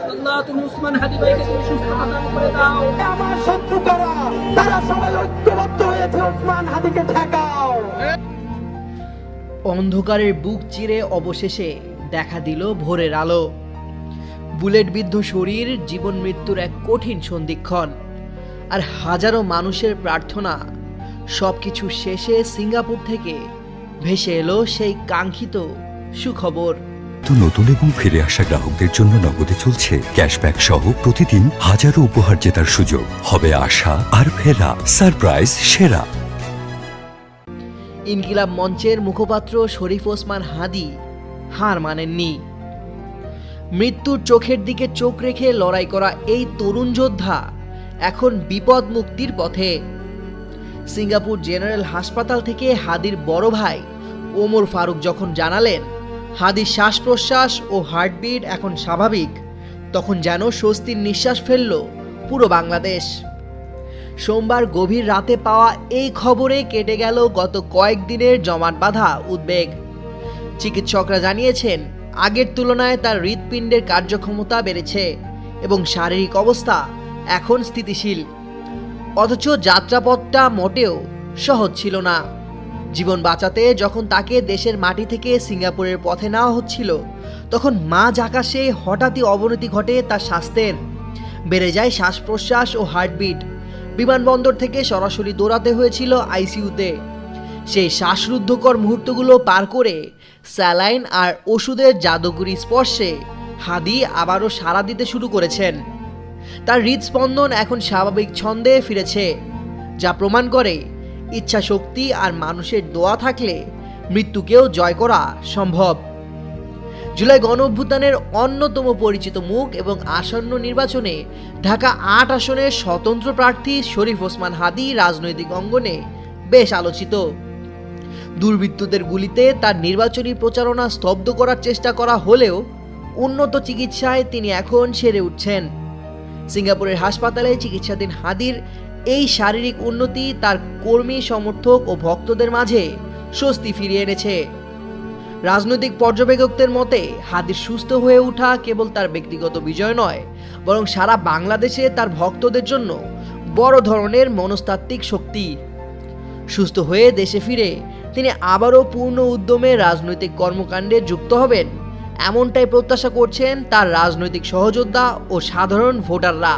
আল্লাহ তুমি উসমান হাদি ভাইকে তুমি সুস্থতা দান করে দাও। আমার শত্রু কারা? তারা সবাই ঐক্যবদ্ধ হয়েছে, উসমান হাদিকে ঠেকাও। অন্ধকারের বুক চিরে অবশেষে দেখা দিল ভোরের আলো। বুলেট বিদ্ধ শরীর, জীবন মৃত্যুর এক কঠিন সন্ধিক্ষণ, আর হাজারো মানুষের প্রার্থনা, সবকিছু শেষে সিঙ্গাপুর থেকে ভেসে এলো সেই কাঙ্ক্ষিত সুখবর। তো নতুন এবং ফিরে আসা গ্রাহকদের জন্য নগদে চলছে ক্যাশব্যাক সহ প্রতিদিন হাজারো উপহার জেতার সুযোগ। হবে আশা আর ফেরা, সারপ্রাইজ সেরা। ইনকিলাব মঞ্চের মুখপাত্র শরীফ ওসমান হাদি হার মানেননি। মৃত্যুর চোখের দিকে চোখ রেখে লড়াই করা এই তরুণ যোদ্ধা এখন বিপদ মুক্তির পথে। সিঙ্গাপুর জেনারেল হাসপাতাল থেকে হাদির বড় ভাই ওমর ফারুক যখন জানালেন হাদির শ্বাস প্রশ্বাস ও হার্টবিট এখন স্বাভাবিক, তখন যেন স্বস্তির নিঃশ্বাস ফেলল পুরো বাংলাদেশ। সোমবার গভীর রাতে পাওয়া এই খবরে কেটে গেল গত কয়েকদিনের জমাট বাঁধা উদ্বেগ। চিকিৎসকরা জানিয়েছেন আগের তুলনায় তার হৃৎপিণ্ডের কার্যক্ষমতা বেড়েছে এবং শারীরিক অবস্থা এখন স্থিতিশীল। অথচ যাত্রাপথটা মোটেও সহজ ছিল না। জীবন বাঁচাতে যখন তাকে দেশের মাটি থেকে সিঙ্গাপুরের পথে নেওয়া হচ্ছিল, তখন মাঝ আকাশে হঠাৎই অবনতি ঘটে তার স্বাস্থ্যের। বেড়ে যায় শ্বাস প্রশ্বাস ও হার্টবিট। বিমানবন্দর থেকে সরাসরি দৌড়াতে হয়েছিল আইসিইউতে। সেই শ্বাসরুদ্ধকর মুহূর্তগুলো পার করে স্যালাইন আর ওষুধের জাদুকরি স্পর্শে হাদি আবারও সাড়া দিতে শুরু করেছেন। তার হৃদস্পন্দন এখন স্বাভাবিক ছন্দে ফিরেছে, যা প্রমাণ করে ইচ্ছা শক্তি আর মানুষের দোয়া থাকলে মৃত্যুকেও জয় করা সম্ভব। জুলাই গণঅভ্যুত্থানের অন্যতম পরিচিত মুখ এবং আসন্ন নির্বাচনে ঢাকা ৮ আসনের স্বতন্ত্র প্রার্থী শরীফ ওসমান হাদি রাজনৈতিক অঙ্গনে বেশ আলোচিত। দুর্বৃত্তদের গুলিতে তার নির্বাচনী প্রচারণা স্তব্ধ করার চেষ্টা করা হলেও উন্নত চিকিৎসায় তিনি এখন সেরে উঠছেন। সিঙ্গাপুরের হাসপাতালে চিকিৎসাধীন হাদির এই শারীরিক উন্নতি তার কর্মী, সমর্থক ও ভক্তদের মাঝে স্বস্তি ফিরিয়ে এনেছে। রাজনৈতিক পর্যবেক্ষকদের মতে হাদির সুস্থ হয়ে ওঠা কেবল তার ব্যক্তিগত বিজয় নয়, বরং সারা বাংলাদেশে তার ভক্তদের জন্য বড় ধরনের মনস্তাত্ত্বিক শক্তি। সুস্থ হয়ে দেশে ফিরে তিনি আবারও পূর্ণ উদ্যমে রাজনৈতিক কর্মকাণ্ডে যুক্ত হবেন, এমনটাই প্রত্যাশা করছেন তার রাজনৈতিক সহযোদ্ধা ও সাধারণ ভোটাররা।